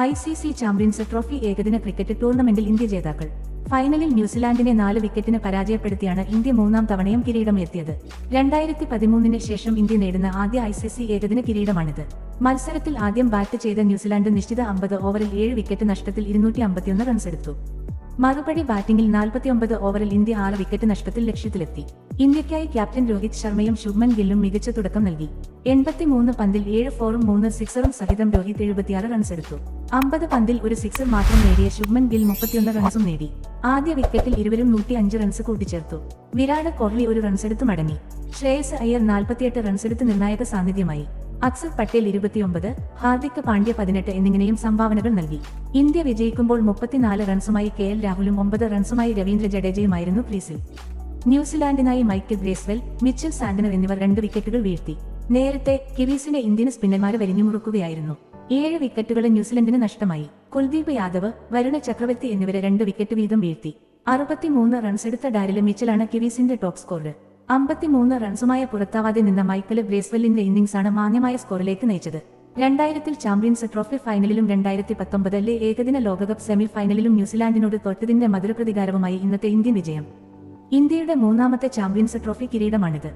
ICC champions trophy ഏകദിന cricket ടൂർണമെന്റിൽ India ജേതാക്കൾ. ഫൈനലിൽ ന്യൂസിലാൻഡിനെ 4 വിക്കറ്റിന് പരാജയപ്പെടുത്തിയാണ് ഇന്ത്യ മൂന്നാം തവണയും കിരീടം എത്തിയത്. 2013 ശേഷം ഇന്ത്യ നേടുന്ന ആദ്യ ICC ഏകദിന കിരീടമാണിത്. മത്സരത്തിൽ ആദ്യം ബാറ്റ് ചെയ്ത ന്യൂസിലാൻഡ് നിശ്ചിത 50 ഓവറിൽ 7 വിക്കറ്റ് നഷ്ടത്തിൽ 251 റൺസെടുത്തു. മറുപടി ബാറ്റിംഗിൽ 49 ഓവറിൽ ഇന്ത്യ 6 വിക്കറ്റ് നഷ്ടത്തിൽ ലക്ഷ്യത്തിലെത്തി. ഇന്ത്യയ്ക്കായി ക്യാപ്റ്റൻ രോഹിത് ശർമ്മയും ശുഭ്മൻ ഗില്ലും മികച്ച തുടക്കം നൽകി. 83 പന്തിൽ 7 ഫോറും 3 സിക്സറും സഹിതം രോഹിത് 76 റൺസെടുത്തു. 50 പന്തിൽ ഒരു സിക്സർ മാത്രം നേടിയ ശുഭ്മൻ ഗിൽ 31 റൺസും നേടി. ആദ്യ വിക്കറ്റിൽ ഇരുവരും 105 റൺസ് കൂട്ടിച്ചേർത്തു. വിരാട് കോഹ്ലി 1 റൺസെടുത്ത് മടങ്ങി. ശ്രേയസ് അയ്യർ 48 റൺസെടുത്ത് നിർണായക സാന്നിധ്യമായി. അക്സർ പട്ടേൽ 29, ഹാർദിക് പാണ്ഡ്യ 18 എന്നിങ്ങനെയും സംഭാവനകൾ നൽകി. ഇന്ത്യ വിജയിക്കുമ്പോൾ 34 റൺസുമായി KL രാഹുലും 9 റൺസുമായി രവീന്ദ്ര ജഡേജയുമായിരുന്നു ക്രീസിൽ. ന്യൂസിലാൻഡിനായി മൈക്ക് ബ്രേസ്വെൽ, മിച്ചൽ സാന്റ്നർ എന്നിവർ 2 വിക്കറ്റുകൾ വീഴ്ത്തി. നേരത്തെ കിവീസിനെ ഇന്ത്യൻ സ്പിന്നർമാരെ വരിഞ്ഞുമുറുക്കുകയായിരുന്നു. 7 വിക്കറ്റുകൾ ന്യൂസിലൻഡിന് നഷ്ടമായി. കുൽദീപ് യാദവ്, വരുണ ചക്രവർത്തി എന്നിവരെ 2 വിക്കറ്റ് വീതം വീഴ്ത്തി. 63 റൺസെടുത്ത ഡാരിൽ മിച്ചലാണ് കിവീസിന്റെ ടോപ്പ് സ്കോറർ. 53 റൺസുമായ പുറത്താവാതെ നിന്ന മൈക്കൽ ബ്രേസ്വെല്ലിന്റെ ഇന്നിംഗ്സാണ് മാന്യമായ സ്കോറിലേക്ക് നയിച്ചത്. 2000 ചാമ്പ്യൻസ് ട്രോഫി ഫൈനലിലും 2019 ഏകദിന ലോകകപ്പ് സെമി ഫൈനലിലും ന്യൂസിലാൻഡിനോട് തോറ്റതിന്റെ മധുരപ്രതികാരവുമായി ഇന്നത്തെ ഇന്ത്യൻ വിജയം. ഇന്ത്യയുടെ മൂന്നാമത്തെ ചാമ്പ്യൻസ് ട്രോഫി കിരീടമാണിത്.